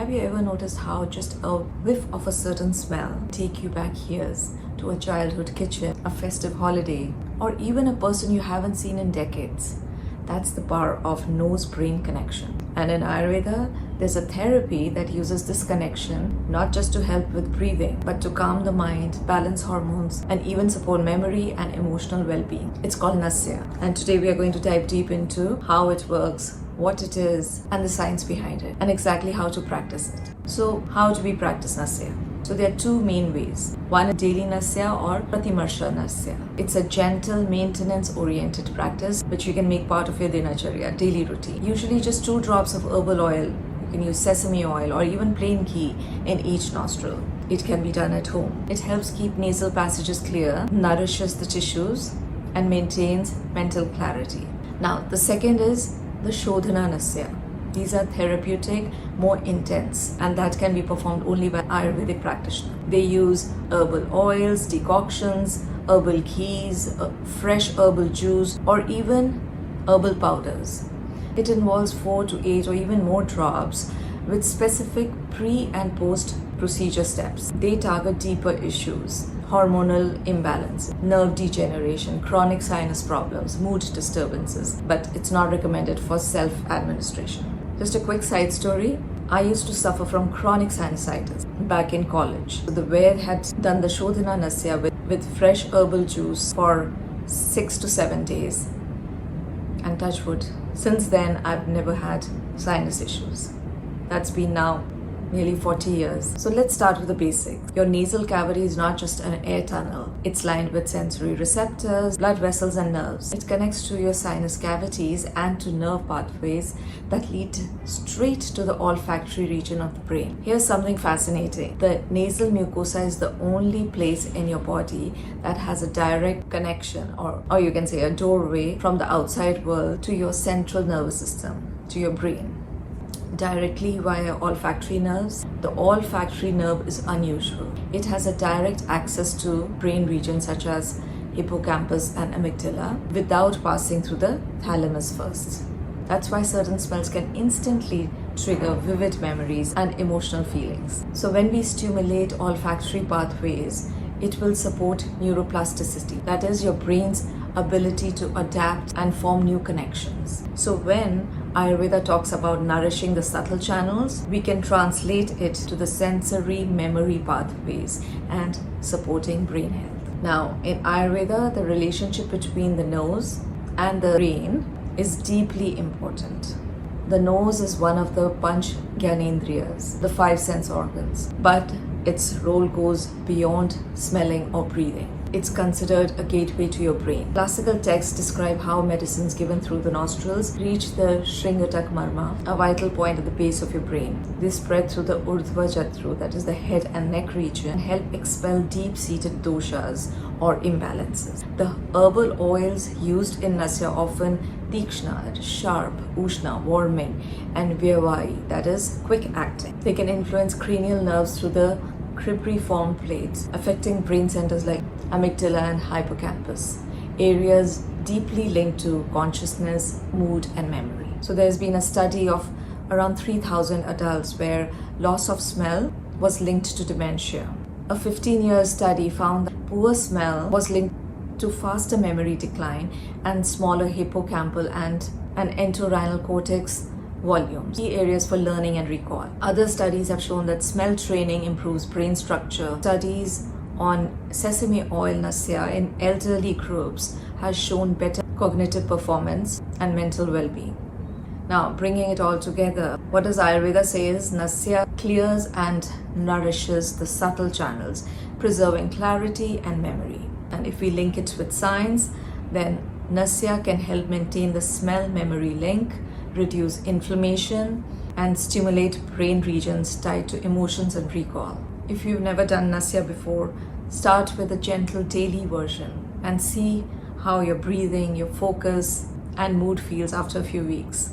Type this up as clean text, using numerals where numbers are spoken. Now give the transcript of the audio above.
Have you ever noticed how just a whiff of a certain smell take you back years to a childhood kitchen, a festive holiday, or even a person you haven't seen in decades? That's the power of nose-brain connection. And in Ayurveda, there's a therapy that uses this connection not just to help with breathing, but to calm the mind, balance hormones, and even support memory and emotional well-being. It's called Nasya. And today we are going to dive deep into how it works, what it is, and the science behind it, and exactly how to practice it. So, how do we practice Nasya? So there are two main ways. One is daily Nasya or Pratimarsha Nasya. It's a gentle, maintenance-oriented practice which you can make part of your dinacharya, daily routine. Usually just 2 drops of herbal oil. You can use sesame oil or even plain ghee in each nostril. It can be done at home. It helps keep nasal passages clear, nourishes the tissues, and maintains mental clarity. Now, the second is the Shodhana Nasya. These are therapeutic, more intense, and that can be performed only by Ayurvedic practitioners. They use herbal oils, decoctions, herbal ghees, fresh herbal juice, or even herbal powders. It involves 4 to 8 or even more drops with specific pre and post procedure steps. They target deeper issues: hormonal imbalance, nerve degeneration, chronic sinus problems, mood disturbances, but it's not recommended for self-administration. Just a quick side story. I used to suffer from chronic sinusitis back in college. So the Ved had done the Shodhana Nasya with fresh herbal juice for 6 to 7 days. And touch wood, since then I've never had sinus issues. That's been now nearly 40 years. So let's start with the basics. Your nasal cavity is not just an air tunnel. It's lined with sensory receptors, blood vessels, and nerves. It connects to your sinus cavities and to nerve pathways that lead straight to the olfactory region of the brain. Here's something fascinating. The nasal mucosa is the only place in your body that has a direct connection, or you can say a doorway from the outside world to your central nervous system, to your brain, directly via olfactory nerves. The olfactory nerve is unusual. It has a direct access to brain regions such as hippocampus and amygdala without passing through the thalamus first. That's why certain smells can instantly trigger vivid memories and emotional feelings. So when we stimulate olfactory pathways, it will support neuroplasticity. That is your brain's ability to adapt and form new connections. So when Ayurveda talks about nourishing the subtle channels, we can translate it to the sensory memory pathways and supporting brain health. Now, in Ayurveda, the relationship between the nose and the brain is deeply important. The nose is one of the Panch Gyanendriyas, the 5 sense organs, but its role goes beyond smelling or breathing. It's considered a gateway to your brain. Classical texts describe how medicines given through the nostrils reach the Shringatak Marma, a vital point at the base of your brain. They spread through the Urdhva Jatru, that is the head and neck region, and help expel deep-seated doshas or imbalances. The herbal oils used in Nasya often Tikshna, that is sharp, Ushna, warming, and Vyavai, that is quick acting. They can influence cranial nerves through the cribriform plates, affecting brain centers like amygdala and hippocampus, areas deeply linked to consciousness, mood, and memory. So there's been a study of around 3,000 adults where loss of smell was linked to dementia. A 15-year study found that poor smell was linked to faster memory decline and smaller hippocampal and entorhinal cortex volumes, key areas for learning and recall. Other studies have shown that smell training improves brain structure. Studies on sesame oil Nasya in elderly groups has shown better cognitive performance and mental well-being. Now, bringing it all together, what does Ayurveda say is Nasya clears and nourishes the subtle channels, preserving clarity and memory. And if we link it with science, then Nasya can help maintain the smell-memory link, reduce inflammation, and stimulate brain regions tied to emotions and recall. If you've never done Nasya before, start with a gentle daily version and see how your breathing, your focus, and mood feels after a few weeks.